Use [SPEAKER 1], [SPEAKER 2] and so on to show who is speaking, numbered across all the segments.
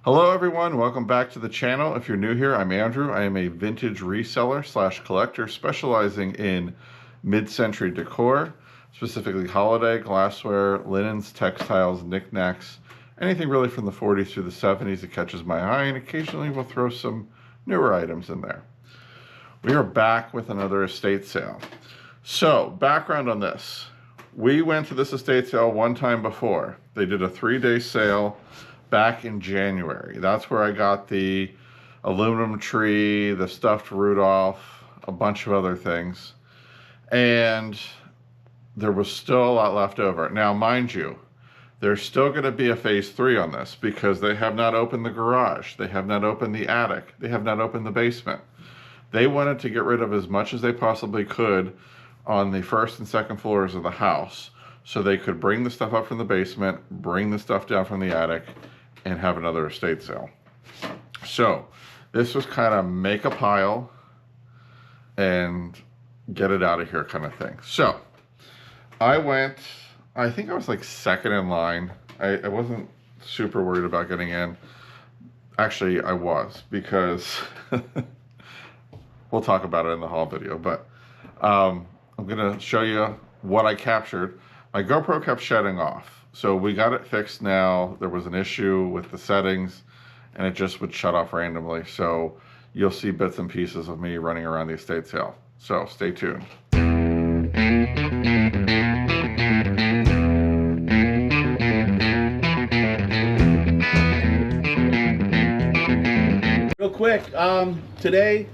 [SPEAKER 1] Hello everyone, welcome back to the channel. If you're new here, I'm Andrew. I am a vintage reseller / collector specializing in mid-century decor, specifically holiday, glassware, linens, textiles, knickknacks, anything really from the 40s through the 70s that catches my eye, and occasionally we'll throw some newer items in there. We are back with another estate sale. So, background on this. We went to this estate sale one time before. They did a 3-day sale back in January. That's where I got the aluminum tree, the stuffed Rudolph, a bunch of other things. And there was still a lot left over. Now, mind you, there's still going to be a phase 3 on this because they have not opened the garage. They have not opened the attic. They have not opened the basement. They wanted to get rid of as much as they possibly could on the first and second floors of the house so they could bring the stuff up from the basement, bring the stuff down from the attic, and have another estate sale. So this was kind of make a pile and get it out of here kind of thing. So I went, I think I was like second in line. I wasn't super worried about getting in. Actually, I was, because we'll talk about it in the haul video, but I'm gonna show you what I captured. My GoPro kept shutting off, so we got it fixed now. There was an issue with the settings and it just would shut off randomly. So you'll see bits and pieces of me running around the estate sale. So stay tuned.
[SPEAKER 2] Real quick, today,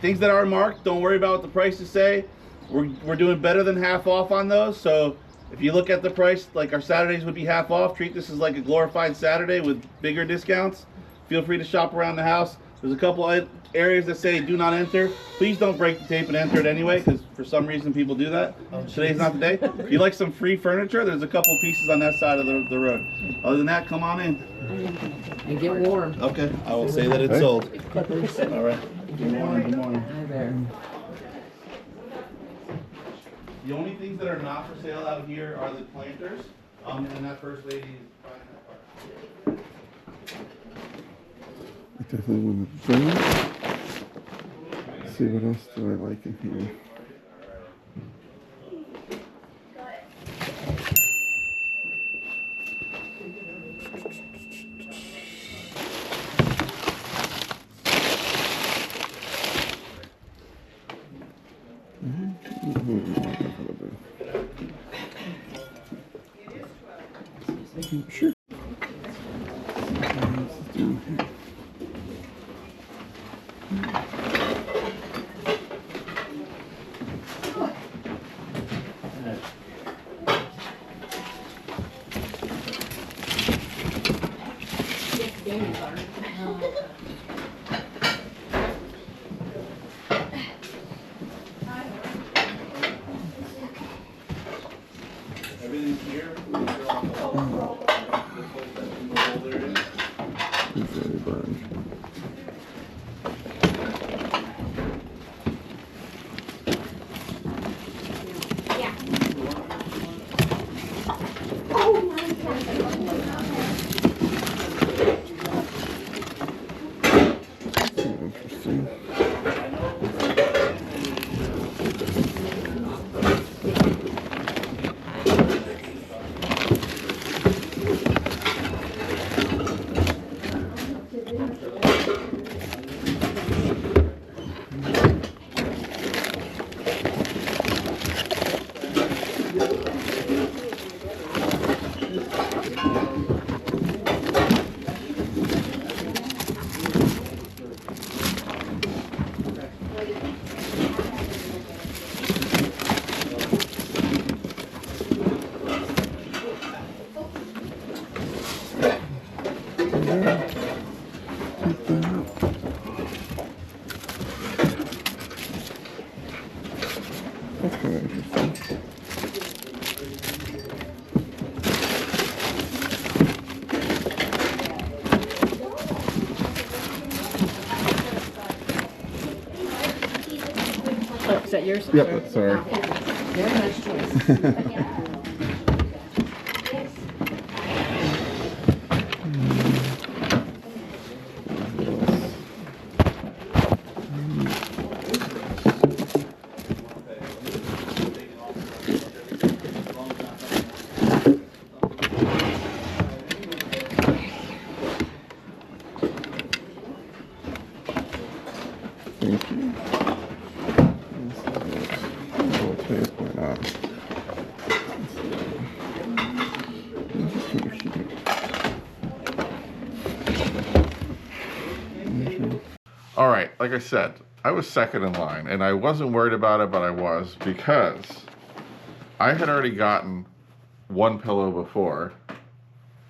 [SPEAKER 2] things that are marked, don't worry about what the prices say. We're doing better than half off on those, so if you look at the price, like our Saturdays would be half off. Treat this as like a glorified Saturday with bigger discounts. Feel free to shop around the house. There's a couple areas that say do not enter. Please don't break the tape and enter it anyway, because for some reason people do that. Today's not the day. If you like some free furniture, there's a couple pieces on that side of the road. Other than that, come on in.
[SPEAKER 3] And get warm.
[SPEAKER 2] Okay, I will say that it's sold. All right. Good morning. Good morning.
[SPEAKER 3] Hi there.
[SPEAKER 2] The only things that are not for sale out of here are the planters, and that first lady is buying that part.
[SPEAKER 1] I definitely want to bring it. See what else do I like in here. Sure.
[SPEAKER 2] Everything's here.
[SPEAKER 1] Very burned. Interesting. That's kind of interesting.
[SPEAKER 3] Oh, is that yours?
[SPEAKER 1] Yep, sorry.
[SPEAKER 3] Very nice choice.
[SPEAKER 1] Thank you. Little tape, why not? This is kind of cute. All right, like I said, I was second in line, and I wasn't worried about it, but I was, because I had already gotten one pillow before,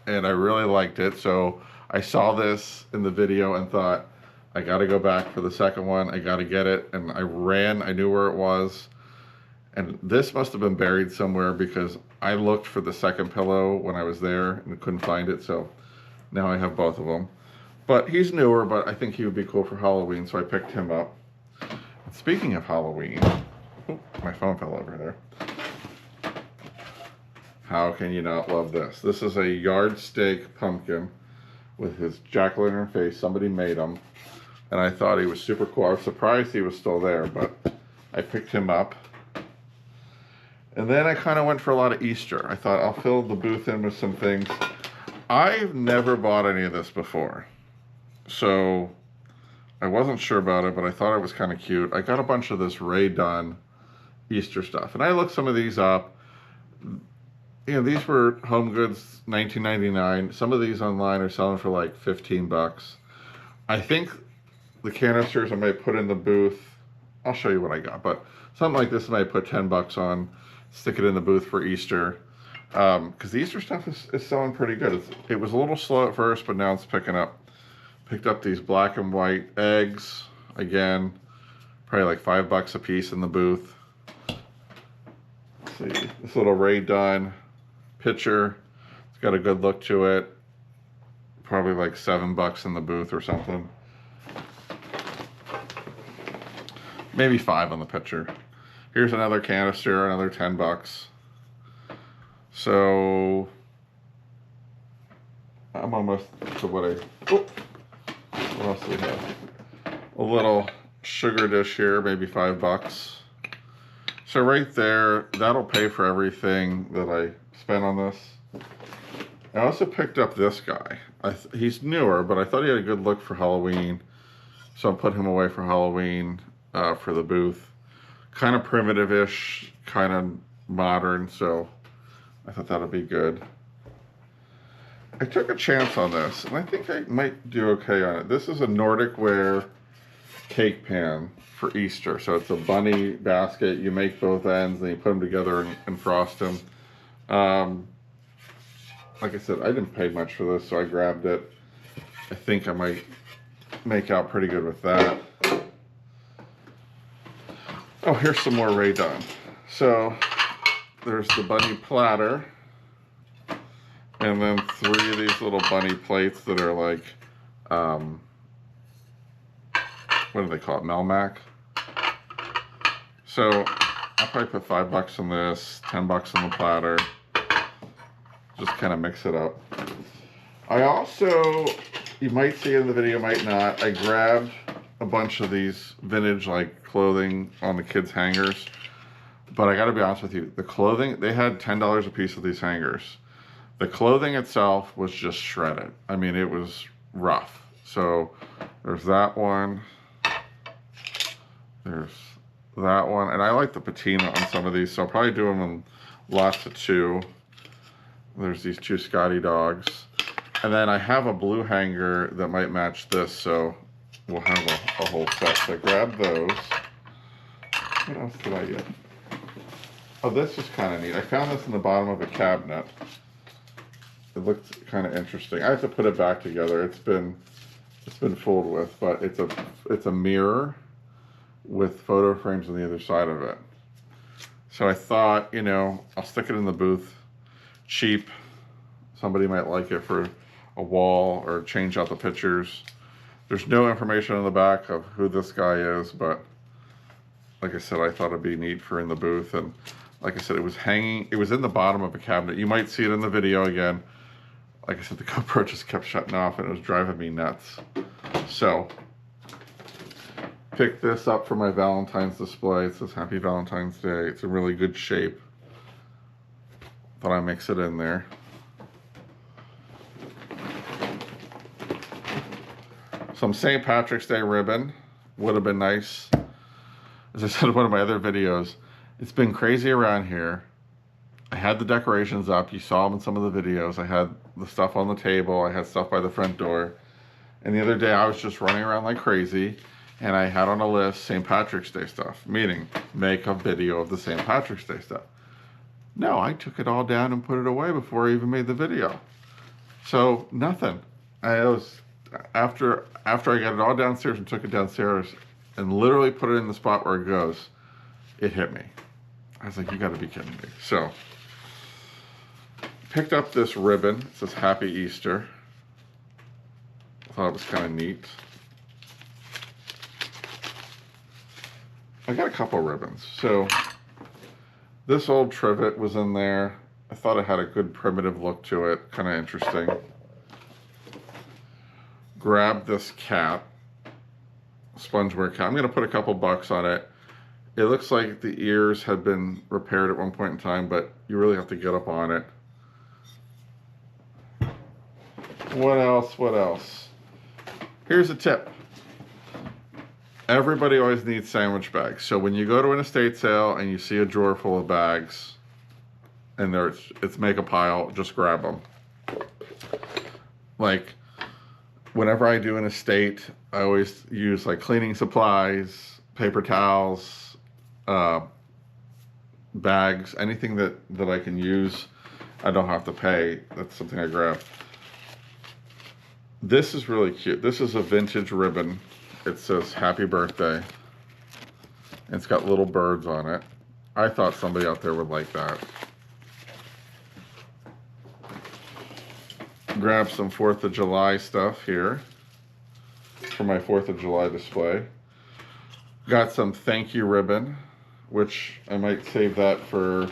[SPEAKER 1] and I really liked it, so I saw this in the video and thought, I gotta go back for the second one, I gotta get it, and I ran, I knew where it was, and this must have been buried somewhere because I looked for the second pillow when I was there and couldn't find it, so now I have both of them. But he's newer, but I think he would be cool for Halloween, so I picked him up. And speaking of Halloween, oh, my phone fell over there. How can you not love this? This is a yardstick pumpkin with his jack-o'-lantern face. Somebody made him, and I thought he was super cool. I was surprised he was still there, but I picked him up. And then I kind of went for a lot of Easter. I thought I'll fill the booth in with some things. I've never bought any of this before, so I wasn't sure about it, but I thought it was kind of cute. I got a bunch of this Ray Dunn Easter stuff, and I looked some of these up. You know, these were Home Goods, $19.99. Some of these online are selling for like 15 bucks. I think the canisters I might put in the booth. I'll show you what I got, but something like this I might put 10 bucks on, stick it in the booth for Easter. Because the Easter stuff is selling pretty good. It was a little slow at first, but now it's picking up. Picked up these black and white eggs. Again, probably like 5 bucks a piece in the booth. Let's see, this little Ray Dunn pitcher. It's got a good look to it. Probably like 7 bucks in the booth or something. Maybe 5 on the pitcher. Here's another canister, another 10 bucks. So I'm almost to what else do we have? A little sugar dish here, maybe 5 bucks. So right there, that'll pay for everything that I spent on this. I also picked up this guy. He's newer, but I thought he had a good look for Halloween. So I put him away for Halloween for the booth. Kind of primitive-ish, kind of modern, so I thought that'd be good. I took a chance on this, and I think I might do okay on it. This is a Nordic Ware cake pan for Easter. So it's a bunny basket. You make both ends, and you put them together and frost them. Like I said, I didn't pay much for this, so I grabbed it. I think I might make out pretty good with that. Oh, here's some more Ray Dunn. So there's the bunny platter. And then 3 of these little bunny plates that are like, what do they call it? Melmac. So I'll probably put 5 bucks on this, 10 bucks on the platter. Just kind of mix it up. I also, you might see it in the video, might not, I grabbed a bunch of these vintage like clothing on the kids' hangers. But I gotta be honest with you, the clothing, they had $10 a piece of these hangers. The clothing itself was just shredded. I mean, it was rough. So there's that one. There's that one. And I like the patina on some of these, so I'll probably do them in lots of 2. There's these 2 Scotty dogs. And then I have a blue hanger that might match this, so we'll have a whole set. So I grabbed those. What else did I get? Oh, this is kind of neat. I found this in the bottom of a cabinet. It looked kind of interesting. I have to put it back together. It's been fooled with, but it's a mirror with photo frames on the other side of it. So I thought, you know, I'll stick it in the booth. Cheap. Somebody might like it for a wall or change out the pictures. There's no information on the back of who this guy is, but like I said, I thought it'd be neat for in the booth. And like I said, it was hanging, it was in the bottom of a cabinet. You might see it in the video again. Like I said, the GoPro just kept shutting off and it was driving me nuts. So, picked this up for my Valentine's display. It says Happy Valentine's Day. It's in really good shape. Thought I'd mix it in there. Some St. Patrick's Day ribbon. would have been nice, as I said in one of my other videos, it's been crazy around here. I had the decorations up. You saw them in some of the videos. I had the stuff on the table. I had stuff by the front door. And the other day I was just running around like crazy, and I had on a list St. Patrick's Day stuff, meaning make a video of the St. Patrick's Day stuff. No, I took it all down and put it away before I even made the video. So nothing. I was after I got it all downstairs and took it downstairs and literally put it in the spot where it goes, it hit me. I was like, you gotta be kidding me. So picked up this ribbon. It says Happy Easter. I thought it was kind of neat. I got a couple ribbons. So this old trivet was in there. I thought it had a good primitive look to it, kind of interesting. Grabbed this cat, spongeware cat. I'm gonna put a couple bucks on it. It looks like the ears had been repaired at one point in time, but you really have to get up on it. What else? What else? Here's a tip. Everybody always needs sandwich bags. So when you go to an estate sale and you see a drawer full of bags and it's make a pile, just grab them. Like whenever I do an estate, I always use like cleaning supplies, paper towels, bags, anything that I can use. I don't have to pay. That's something I grab. This is really cute. This is a vintage ribbon. It says happy birthday. It's got little birds on it. I thought somebody out there would like that. Grab some 4th of July stuff here for my 4th of July display. Got some thank you ribbon, which I might save that for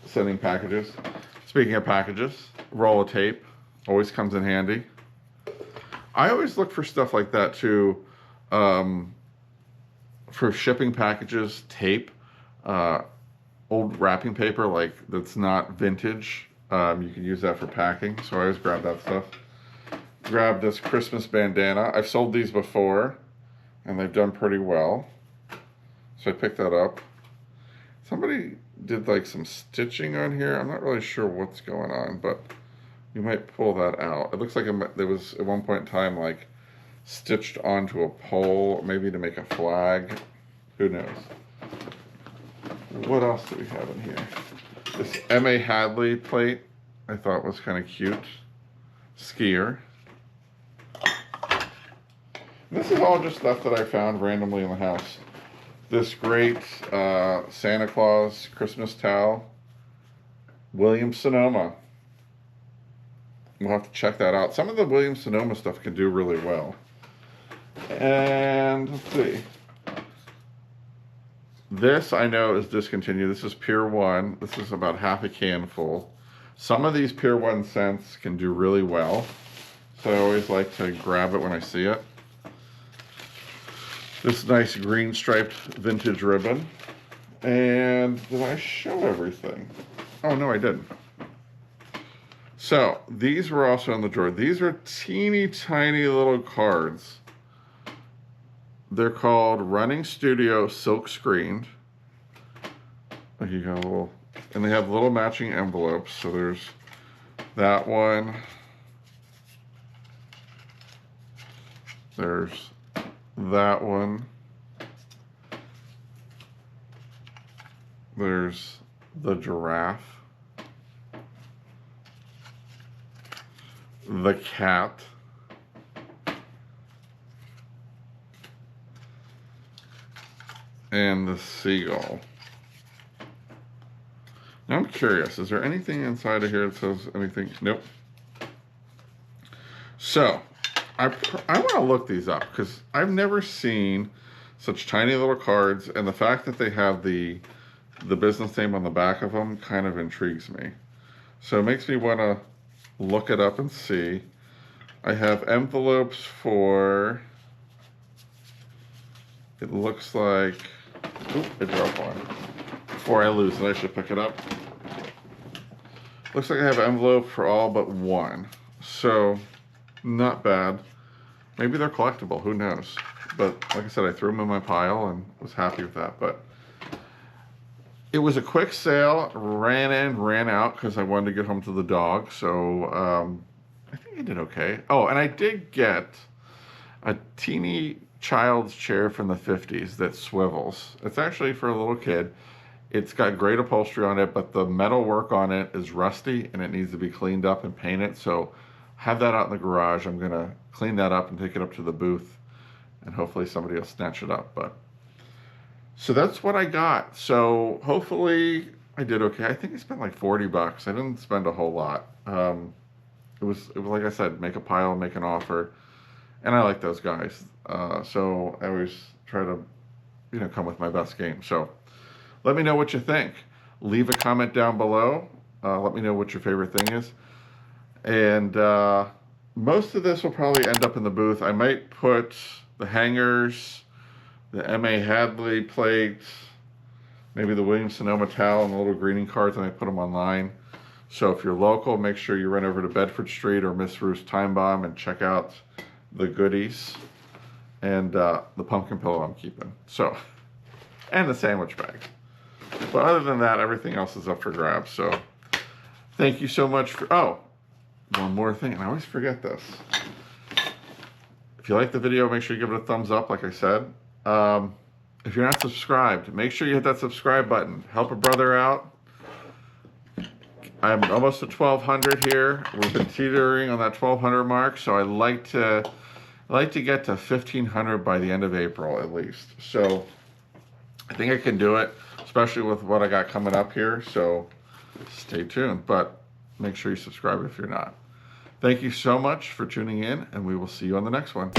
[SPEAKER 1] sending packages. Speaking of packages, roll of tape always comes in handy. I always look for stuff like that too, for shipping packages, tape, old wrapping paper like that's not vintage. You can use that for packing, so I always grab that stuff. Grab this Christmas bandana. I've sold these before, and they've done pretty well, so I picked that up. Somebody did like some stitching on here. I'm not really sure what's going on, but you might pull that out. It looks like there was at one point in time like stitched onto a pole, maybe to make a flag. Who knows? What else do we have in here? This M.A. Hadley plate I thought was kind of cute. Skier. This is all just stuff that I found randomly in the house. This great Santa Claus Christmas towel. Williams-Sonoma. We'll have to check that out. Some of the Williams-Sonoma stuff can do really well. And let's see. This I know is discontinued. This is Pier 1. This is about half a can full. Some of these Pier 1 scents can do really well. So I always like to grab it when I see it. This nice green striped vintage ribbon. And did I show everything? Oh, no, I didn't. So these were also in the drawer. These are teeny tiny little cards. They're called Running Studio Silk Screened. Like you got a little, and they have little matching envelopes. So there's that one. There's that one. There's the giraffe. The cat. And the seagull. Now I'm curious, is there anything inside of here that says anything? Nope. So, I want to look these up because I've never seen such tiny little cards, and the fact that they have the business name on the back of them kind of intrigues me. So it makes me want to look it up and see. I have envelopes for, it looks like, oop, I dropped one. Before I lose it, I should pick it up. Looks like I have an envelope for all but one. So, not bad. Maybe they're collectible, who knows? but like I said, I threw them in my pile and was happy with that. But it was a quick sale, ran in, ran out because I wanted to get home to the dog. So I think I did okay. Oh, and I did get a teeny child's chair from the 50s that swivels. It's actually for a little kid. It's got great upholstery on it, but the metal work on it is rusty and it needs to be cleaned up and painted. So have that out in the garage. I'm gonna clean that up and take it up to the booth, and hopefully somebody will snatch it up. But so that's what I got. So hopefully I did okay. I think I spent like 40 bucks. I didn't spend a whole lot. It was like I said, make a pile, make an offer, and I like those guys. So I always try to, come with my best game. So let me know what you think. Leave a comment down below. Let me know what your favorite thing is. And most of this will probably end up in the booth. I might put the hangers, the M.A. Hadley plate, maybe the Williams-Sonoma towel and the little greeting cards, and I put them online. So if you're local, make sure you run over to Bedford Street or Miss Ruth's Time Bomb and check out the goodies and the pumpkin pillow I'm keeping. So, and the sandwich bag. But other than that, everything else is up for grabs. So thank you so much for, oh, one more thing, and I always forget this. If you like the video, make sure you give it a thumbs up, like I said. If you're not subscribed, make sure you hit that subscribe button. Help a brother out. I'm almost at 1,200 here. We've been teetering on that 1,200 mark, so I like to get to 1,500 by the end of April at least. So I think I can do it, especially with what I got coming up here. So stay tuned, but make sure you subscribe if you're not. Thank you so much for tuning in, and we will see you on the next one.